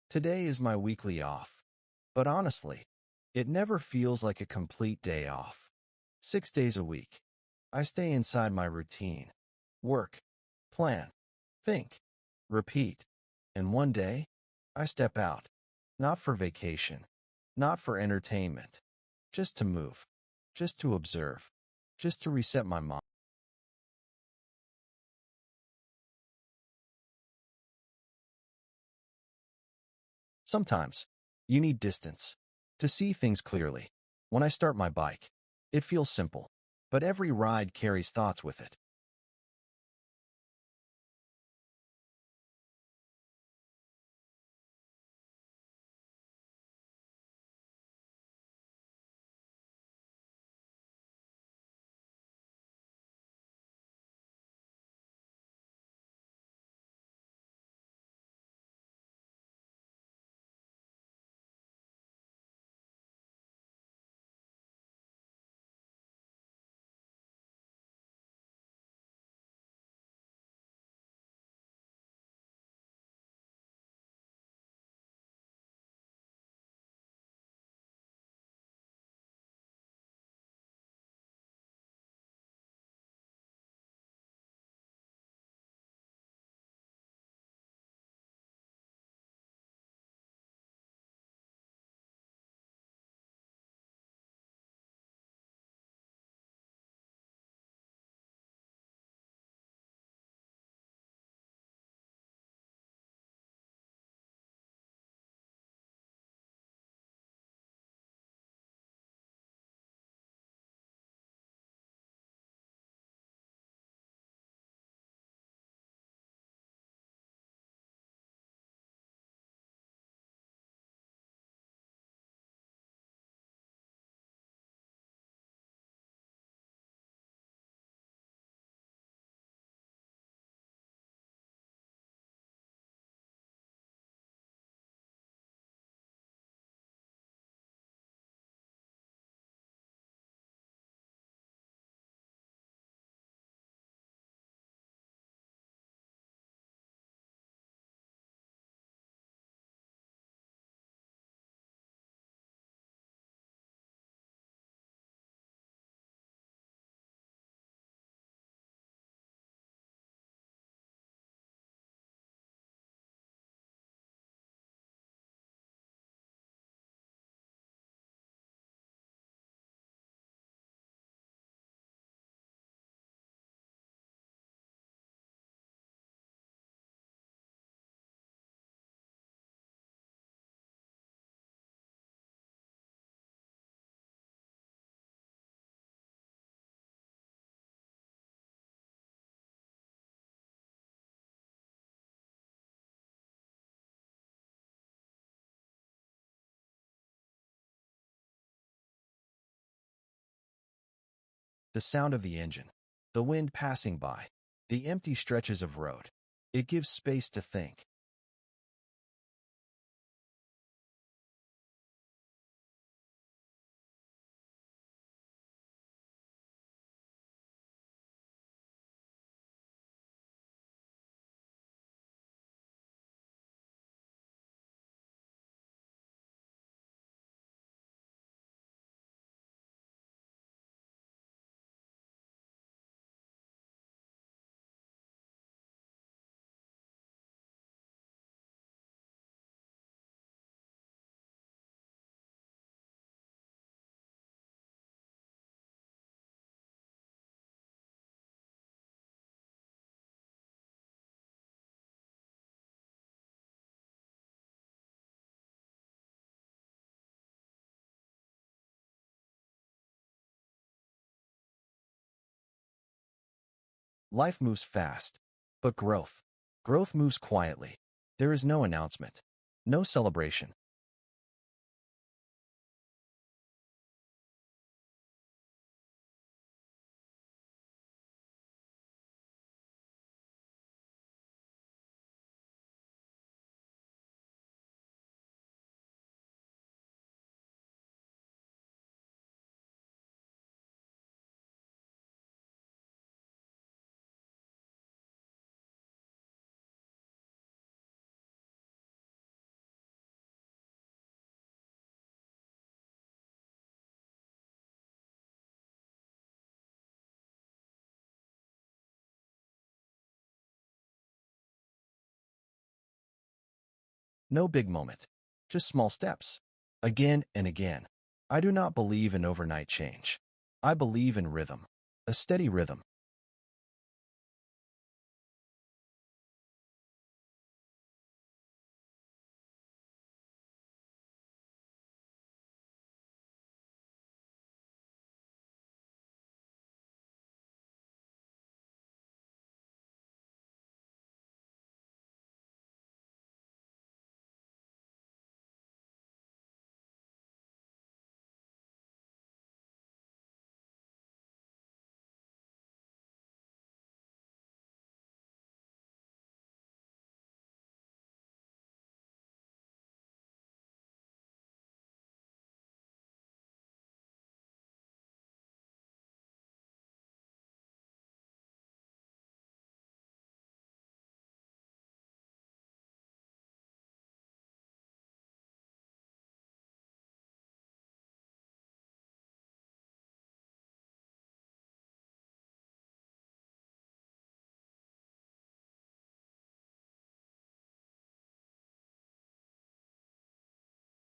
Today is my weekly off. But honestly, it never feels like a complete day off. 6 days a week, I stay inside my routine. Work, plan, think, repeat. And one day, I step out. Not for vacation, not for entertainment, just to move, just to observe, just to reset my mind. Sometimes, you need distance to see things clearly. When I start my bike, it feels simple, but every ride carries thoughts with it. The sound of the engine, the wind passing by, the empty stretches of road. It gives space to think. Life moves fast, but growth moves quietly. There is no announcement, no celebration. No big moment, just small steps. Again and again. I do not believe in overnight change. I believe in rhythm, a steady rhythm.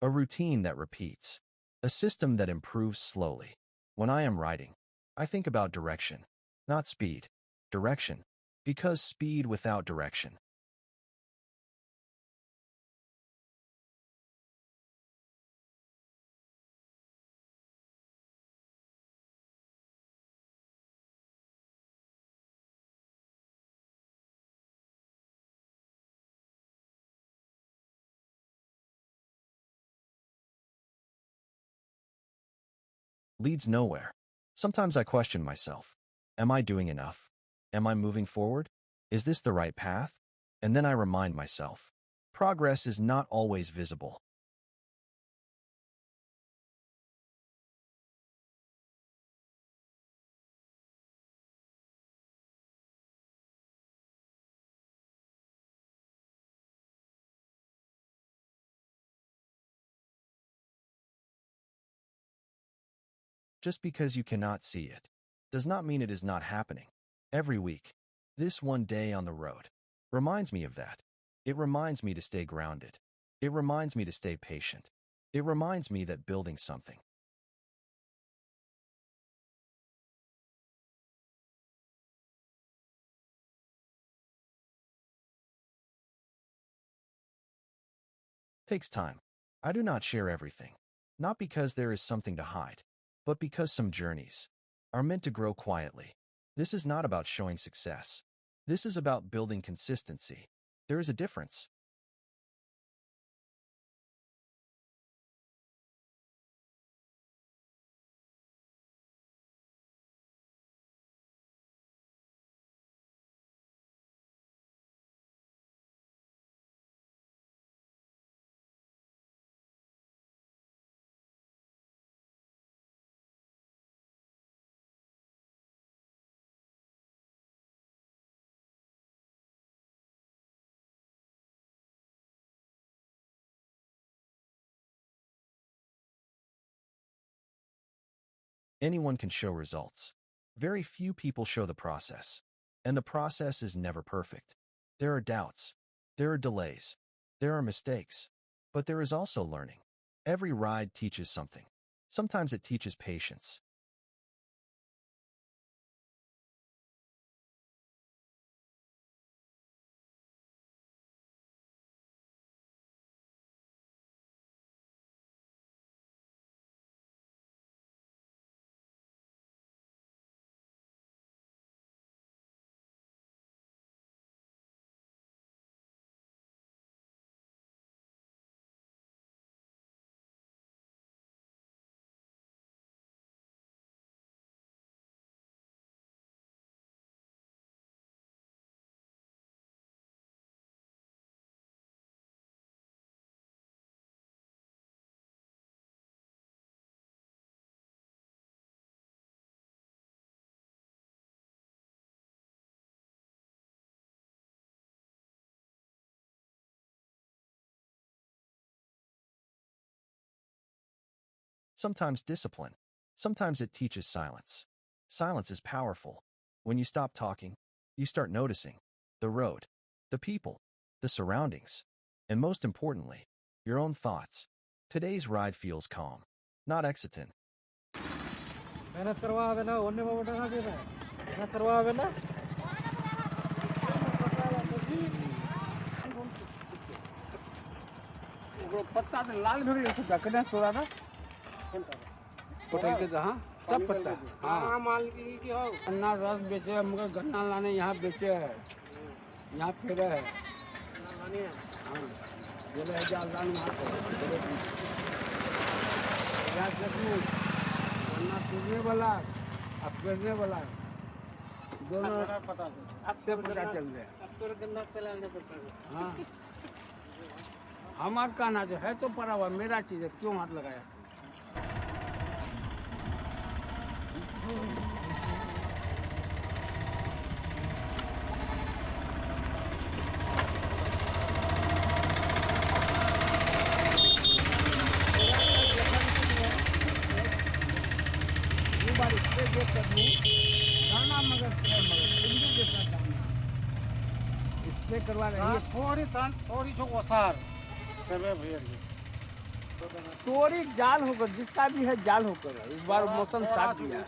A routine that repeats. A system that improves slowly. When I am writing, I think about direction, not speed. Direction, because speed without direction leads nowhere. Sometimes I question myself. Am I doing enough? Am I moving forward? Is this the right path? And then I remind myself. Progress is not always visible. Just because you cannot see it does not mean it is not happening. Every week, this one day on the road reminds me of that. It reminds me to stay grounded. It reminds me to stay patient. It reminds me that building something takes time. I do not share everything, not because there is something to hide, but because some journeys are meant to grow quietly. This is not about showing success. This is about building consistency. There is a difference. Anyone can show results. Very few people show the process. And the process is never perfect. There are doubts. There are delays. There are mistakes. But there is also learning. Every ride teaches something. Sometimes it teaches patience. Sometimes discipline. Sometimes it teaches silence. Silence is powerful. When you stop talking, you start noticing the road, the people, the surroundings. and most importantly, your own thoughts. Today's ride feels calm, not exitant. मेहनत करवा आवे ना ओने में बटा ना दे मेहनत करवा आवे ना वो पत्ता तो लाल भी है सब जकने थोड़ा ना होटल के जहाँ सब पत्ता हाँ माल की हो गन्ना रस बेचे मगर गन्ना लाने यहाँ बेचे है यहाँ फिर है हाँ ये ले जाल लाने यहाँ गन्ना पीने वाला अब बेचने वाला दोनों पता अब से पता चल गया अब तो गन्ना फैलाने पड़ता है हाँ हमारा कहना जो है तो पड़ा हुआ मेरा चीज है क्यों हाथ लगाया स्प्रे करवा रहे हैं थोड़ी छो वसार तोरी जाल होकर जिसका भी है जाल होकर इस बार मौसम साफ दिया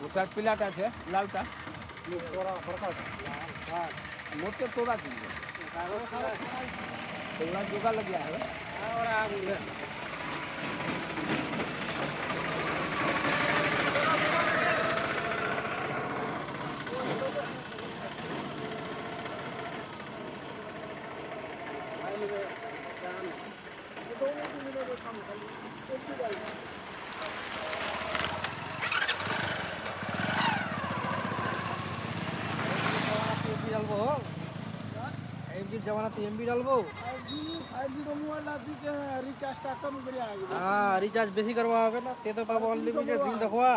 वो सर पीला था थे लाल था मोटे तोड़ा चाहिए तोड़ा जोगा लग गया है जमाना तो एमबी डालबो 5G मोबाइल आछि के रिचार्ज टा कम करिया हाँ रिचार्ज बेसी करवा होबे ना ते तो पाबो अनलिमिटेड बिल देखवा